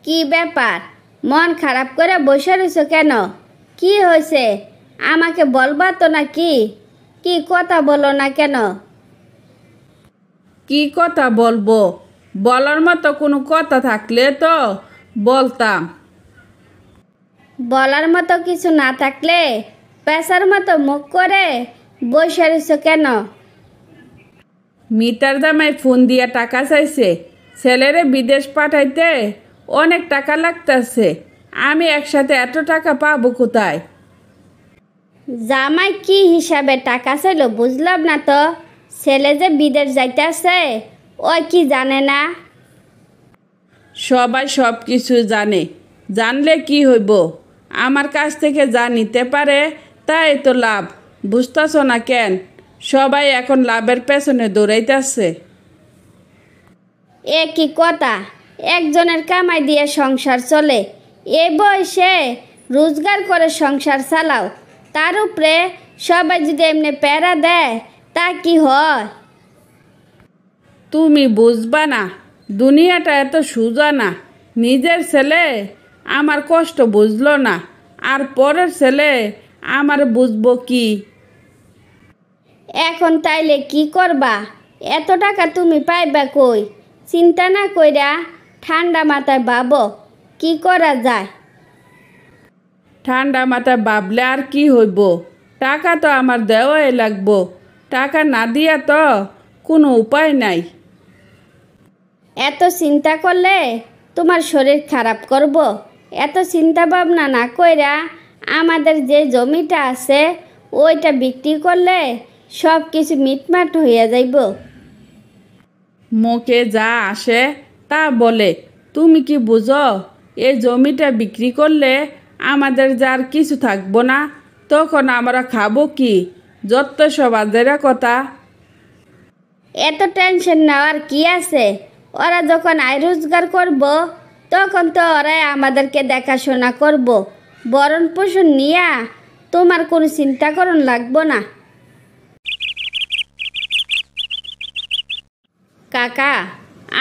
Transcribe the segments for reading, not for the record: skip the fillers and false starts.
কি ব্যাপার? মন খারাপ করে বসে রইছো কেন? কি হয়েছে? আমাকে বলবা তো নাকি? কি কথা বলো না কেন? কি কথা বলবো? বলার মতো কোনো কথা থাকলে তো বলতাম। বলার মতো কিছু না থাকলে পেশার মতো মুখ করে বসে রইছো কেন? মিটার জামাই ফোন দিয়া টাকা চাইছে। ছেলেরে বিদেশ পাঠাইতে অনেক টাকা লাগতেছে। আমি একসাথে এত টাকা পাবো কোথায়? জামাই কি হিসাবে টাকা চাইলো বুঝলাম না তো। ছেলে যে বিদেশ যাইতেছে ওই কি জানে না? সবাই সব কিছু জানে। জানলে কি হইব? আমার কাছ থেকে যা নিতে পারে তাই তো লাভ। বুঝতেছ না কেন? সবাই এখন লাভের পেছনে দৌড়াইতেছে। এ কি কথা? একজনের কামাই দিয়ে সংসার চলে। এ বয়সে রোজগার করে সংসার চালাও, তার উপরে সবাই যদি এমনি প্যারা দেয় তা কি হয়? তুমি বুঝবা না, দুনিয়াটা এত সোজা না। নিজের ছেলে আমার কষ্ট বুঝলো না, আর পরের ছেলে আমার বুঝবো কি? এখন তাইলে কি করবা? এত টাকা তুমি পাইবা কই? চিন্তা না কইরা ঠান্ডা মাথায় ভাবো কি করা যায়। ঠান্ডা মাথায় ভাবলে আর কি হইব? টাকা তো আমার দেওয়াই লাগবো। টাকা না দিয়া তো কোনো উপায় নাই। এত চিন্তা করলে তোমার শরীর খারাপ করব। এত চিন্তা ভাবনা না কইরা আমাদের যে জমিটা আছে ওইটা বিক্রি করলে সব কিছু মিটমাট হইয়া যাইব। মুখে যা আসে তা বলে। তুমি কি বুঝো? এই জমিটা বিক্রি করলে আমাদের যার কিছু থাকবো না, তখন আমরা খাবো কি? যত সব আজেরা কথা। এত টেনশন নেওয়ার কি আছে? ওরা যখন আয় রোজগার করব তখন তো ওরাই আমাদেরকে দেখাশোনা করব। ভরণ পোষণ নিয়া তোমার কোনো চিন্তা করণ লাগবো না। কাকা,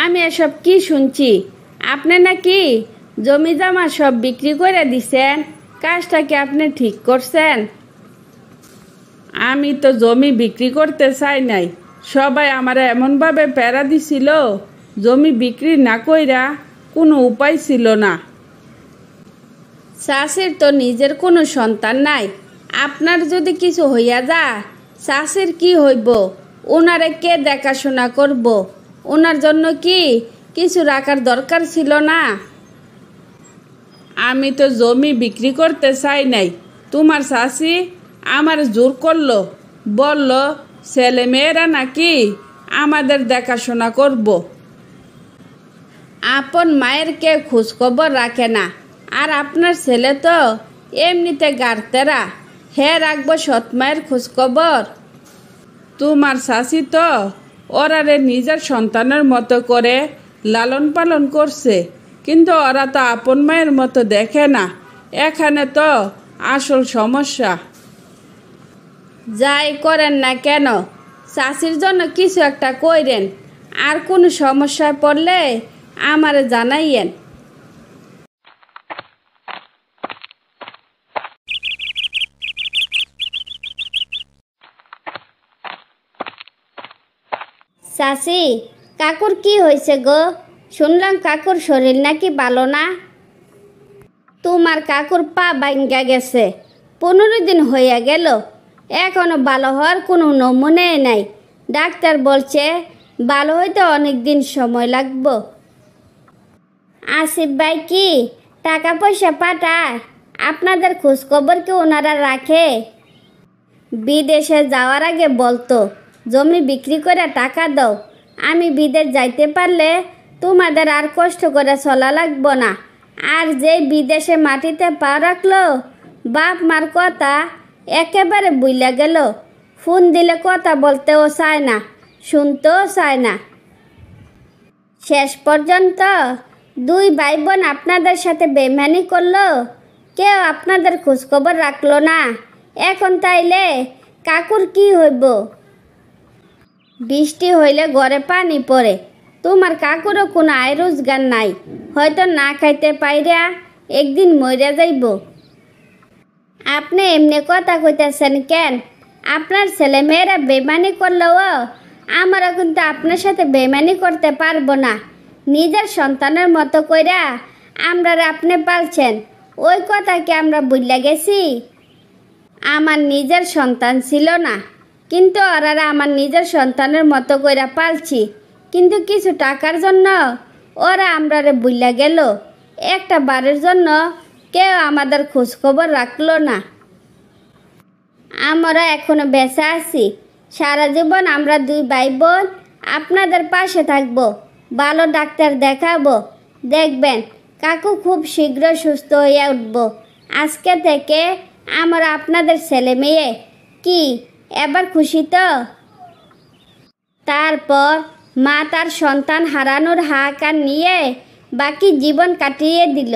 আমি এসব কি শুনছি? আপনি নাকি জমি জমা সব বিক্রি করে দিছেন? কাজটা কি আপনি ঠিক করছেন? আমি তো জমি বিক্রি করতে চাই নাই। সবাই আমার এমনভাবে প্যারা দিছিল, জমি বিক্রি না কইরা কোনো উপায় ছিল না। শাশির তো নিজের কোনো সন্তান নাই। আপনার যদি কিছু হইয়া যায় শাশির কি হইব? ওনারে কে দেখাশোনা করব? ওনার জন্য কি কিছু রাখার দরকার ছিল না? আমি তো জমি বিক্রি করতে চাই নাই। তোমার শাশি আমার জোর করলো, বলল ছেলে মেয়েরা নাকি আমাদের দেখাশোনা করব। আপন মায়ের কে খোঁজখবর রাখে না, আর আপনার ছেলে তো এমনিতে গাড়তেরা, হে রাখবো সৎ মায়ের খোঁজখবর? তোমার শাশি তো ওরারে নিজের সন্তানের মতো করে লালন পালন করছে, কিন্তু ওরা তো আপন মায়ের মতো দেখে না। এখানে তো আসল সমস্যা। যাই করেন না কেন, চাষির জন্য কিছু একটা কইরেন। আর কোনো সমস্যায় পড়লে আমারে জানাইয়েন। চাষি, কাকুর কি হয়েছে গো? শুনলাম কাকুর শরীর নাকি ভালো না। তোমার কাকুর পা ভাঙ্গা গেছে, 15 দিন হইয়া গেল, এখনো ভালো হওয়ার কোনো নমুনে নাই। ডাক্তার বলছে ভালো হইতে অনেক দিন সময় লাগবো। আসিফ ভাই কি টাকা পয়সা পাঠায়? আপনাদের খোঁজখবর কি ওনারা রাখে? বিদেশে যাওয়ার আগে বলতো জমি বিক্রি করে টাকা দাও, আমি বিদেশ যাইতে পারলে তোমাদের আর কষ্ট করে চলা লাগবো না। আর যে বিদেশে মাটিতে পা রাখলো, বাপ মার কথা একেবারে বুইলা গেল। ফোন দিলে কথা বলতেও চায় না, শুনতেও চায় না। শেষ পর্যন্ত 2 ভাই বোন আপনাদের সাথে বেইমানি করলো, কেউ আপনাদের খোঁজখবর রাখলো না। এখন তাইলে কাকুর কি হইব? বৃষ্টি হইলে ঘরে পানি পড়ে, তোমার কাকুরও কোনো আয় রোজগার নাই, হয়তো না খাইতে পাইরা একদিন মইরা যাইব। আপনি এমনি কথা কইতেছেন কেন? আপনার ছেলে মেয়েরা বেমানি করলেও আমরা কিন্তু আপনার সাথে বেমানি করতে পারবো না। নিজের সন্তানের মতো কইরা আমরা আপনি পালছেন, ওই কথা কি আমরা ভুইলা গেছি? আমার নিজের সন্তান ছিল না, কিন্তু ওরা আমার নিজের সন্তানের মতো কইরা পালছি, কিন্তু কিছু টাকার জন্য ওরা আমরারে ভুইলা গেল। একটা বারের জন্য কেউ আমাদের খোঁজখবর রাখলো না। আমরা এখনো বেঁচে আছি। সারা জীবন আমরা দুই ভাই বোন আপনাদের পাশে থাকবো, ভালো ডাক্তার দেখাবো। দেখবেন কাকু খুব শীঘ্র সুস্থ হয়ে উঠব। আজকে থেকে আমরা আপনাদের ছেলে মেয়ে। কি এবার খুশি তো? তারপর মা তার সন্তান হারানোর হাহাকার নিয়ে বাকি জীবন কাটিয়ে দিল।